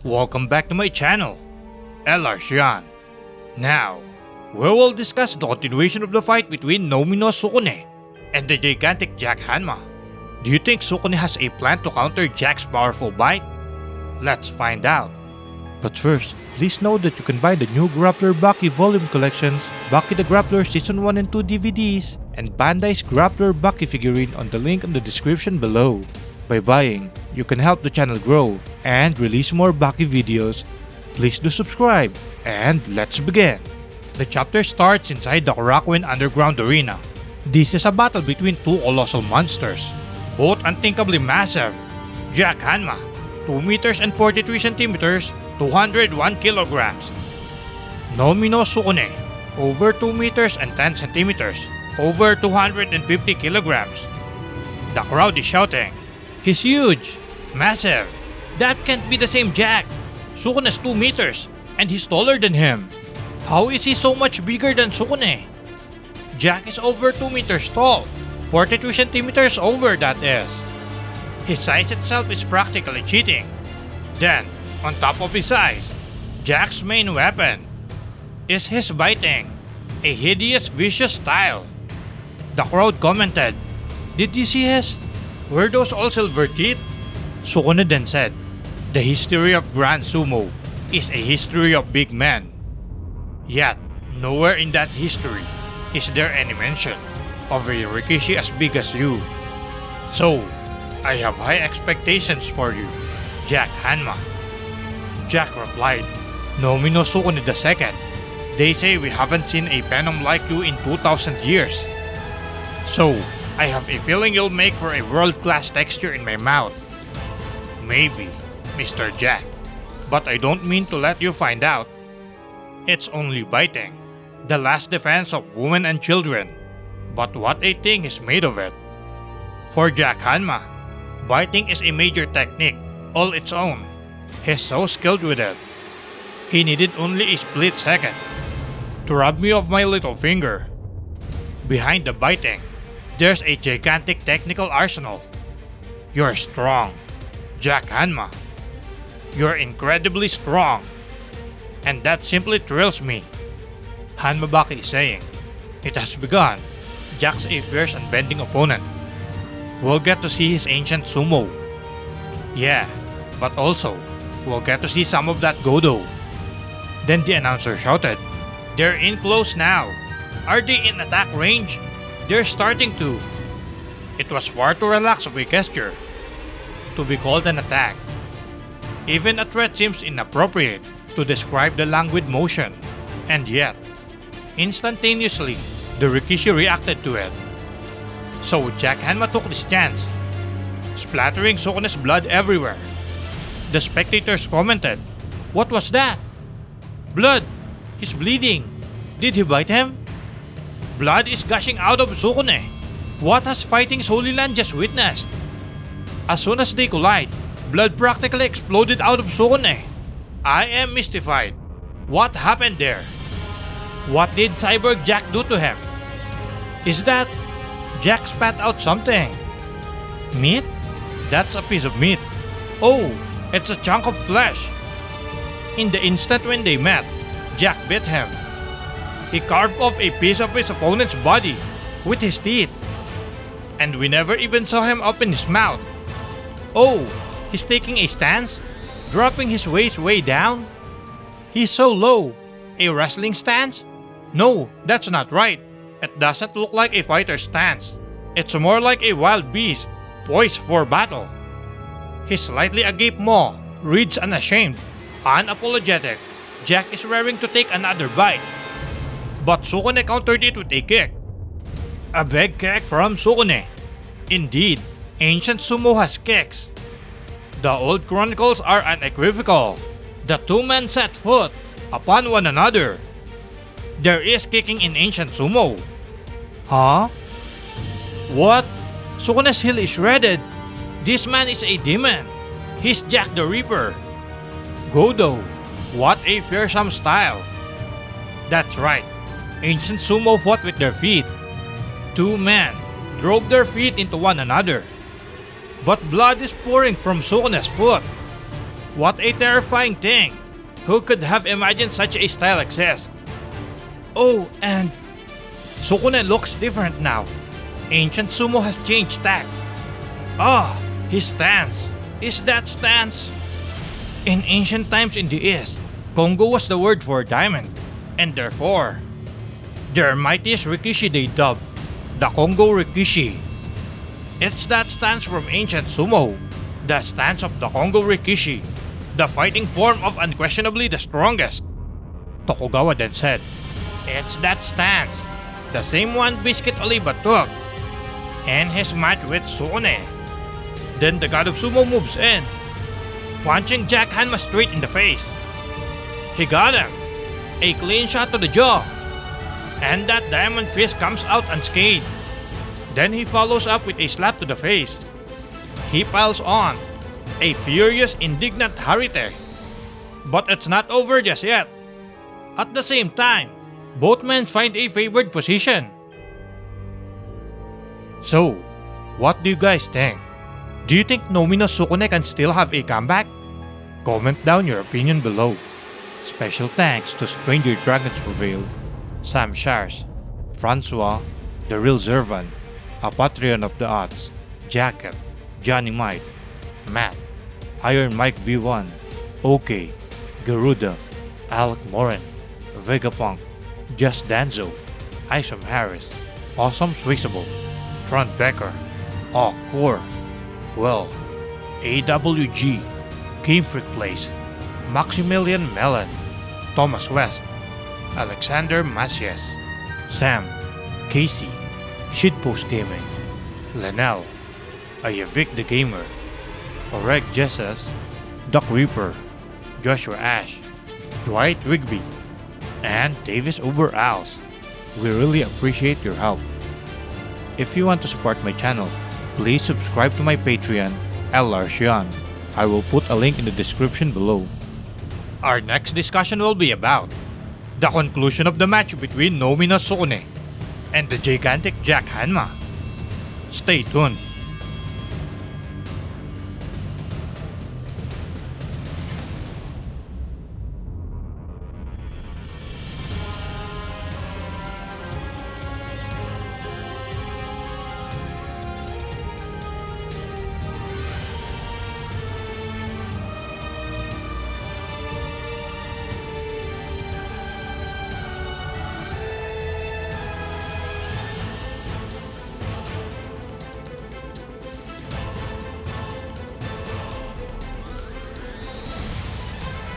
Welcome back to my channel, Shion. Now, we will discuss the continuation of the fight between Nomi no Sukune and the gigantic Jack Hanma. Do you think Sukune has a plan to counter Jack's powerful bite? Let's find out. But first, please note that you can buy the new Grappler Baki volume collections, Baki the Grappler Season 1 and 2 DVDs, and Bandai's Grappler Baki figurine on the link in the description below. By buying, you can help the channel grow and release more Baki videos. Please do subscribe, and let's begin. The chapter starts inside the Korakuen Underground Arena. This is a battle between two colossal monsters, both unthinkably massive. Jack Hanma, 2 meters and 43 centimeters, 201 kilograms. Nomi no Sukune, over 2 meters and 10 centimeters, over 250 kilograms. The crowd is shouting, "He's huge! Massive! That can't be the same Jack! Sukune's 2 meters, and he's taller than him! How is he so much bigger than Sukune? Jack is over 2 meters tall, 42 centimeters over that is. His size itself is practically cheating. Then, on top of his size, Jack's main weapon is his biting, a hideous vicious style." The crowd commented, "Did you see his? Were those all silver teeth?" Sukune then said, "The history of Grand Sumo is a history of big men. Yet, nowhere in that history is there any mention of a Rikishi as big as you. So, I have high expectations for you, Jack Hanma." Jack replied, "Nomi no Sukune II. They say we haven't seen a venom like you in 2,000 years. So, I have a feeling you'll make for a world-class texture in my mouth. Maybe, Mr. Jack, but I don't mean to let you find out. It's only biting, the last defense of women and children. But what a thing is made of it. For Jack Hanma, biting is a major technique, all its own. He's so skilled with it. He needed only a split second to rob me of my little finger. Behind the biting, there's a gigantic technical arsenal. You're strong, Jack Hanma. You're incredibly strong. And that simply thrills me." Hanma Baki is saying, "It has begun. Jack's a fierce and bending opponent. We'll get to see his ancient sumo. Yeah, but also, we'll get to see some of that Godo." Then the announcer shouted, "They're in close now. Are they in attack range? They're starting to." It was far too relaxed of a gesture to be called an attack. Even a threat seems inappropriate to describe the languid motion, and yet, instantaneously, the Rikishi reacted to it. So Jack Hanma took this chance, splattering Sukune's blood everywhere. The spectators commented, "What was that? Blood! He's bleeding! Did he bite him? Blood is gushing out of Sukune! What has Fighting's Holy Land just witnessed?" As soon as they collide, blood practically exploded out of Sukune. I am mystified. What happened there? What did Cyborg Jack do to him? Is that Jack spat out something? Meat? That's a piece of meat. Oh, it's a chunk of flesh. In the instant when they met, Jack bit him. He carved off a piece of his opponent's body with his teeth. And we never even saw him open his mouth. Oh, he's taking a stance? Dropping his waist way down? He's so low. A wrestling stance? No, that's not right. It doesn't look like a fighter's stance. It's more like a wild beast, poised for battle. His slightly agape maw reads unashamed, unapologetic. Jack is raring to take another bite. But Sukune countered it with a kick. A big kick from Sukune. Indeed, ancient sumo has kicks. The old chronicles are unequivocal. The two men set foot upon one another. There is kicking in ancient sumo. Huh? What? Sukune's heel is shredded. This man is a demon. He's Jack the Reaper. Godo. What a fearsome style. That's right. Ancient sumo fought with their feet. Two men drove their feet into one another. But blood is pouring from Sukune's foot. What a terrifying thing! Who could have imagined such a style exists? Oh, and Sukune looks different now. Ancient Sumo has changed tack. Ah, his stance. Is that stance? In ancient times in the East, Kongo was the word for diamond, and therefore, their mightiest Rikishi they dubbed the Kongo Rikishi. It's that stance from ancient Sumo, the stance of the Kongo Rikishi, the fighting form of unquestionably the strongest. Tokugawa then said, "It's that stance, the same one Biscuit Oliva took in his match with Sukune." Then the god of Sumo moves in, punching Jack Hanma straight in the face. He got him, a clean shot to the jaw, and that diamond fist comes out unscathed. Then he follows up with a slap to the face. He piles on, a furious, indignant Harite. But it's not over just yet. At the same time, both men find a favored position. So, what do you guys think? Do you think Nomi no Sukune can still have a comeback? Comment down your opinion below. Special thanks to Stranger Dragons Prevail, Sam Shars, Francois, The Real Zervan, a Patreon of the Odds, Jacket, Johnny Mike, Matt, Iron Mike V1, OK, Garuda, Alec Morin, Vegapunk, Just Danzo, Isom Harris, Awesome Swixable, Trent Becker, Core, Well, AWG, Game Freak Place, Maximilian Mellon, Thomas West, Alexander Macias, Sam, Casey, Shitpost Gaming, Lenel, Ayavik the Gamer, Oreg Jesus, Doc Reaper, Joshua Ash, Dwight Rigby, and Davis Uber Als. We really appreciate your help. If you want to support my channel, please subscribe to my Patreon, LR Shion. I will put a link in the description below. Our next discussion will be about the conclusion of the match between Nomi no Sukune and the gigantic Jack Hanma. Stay tuned.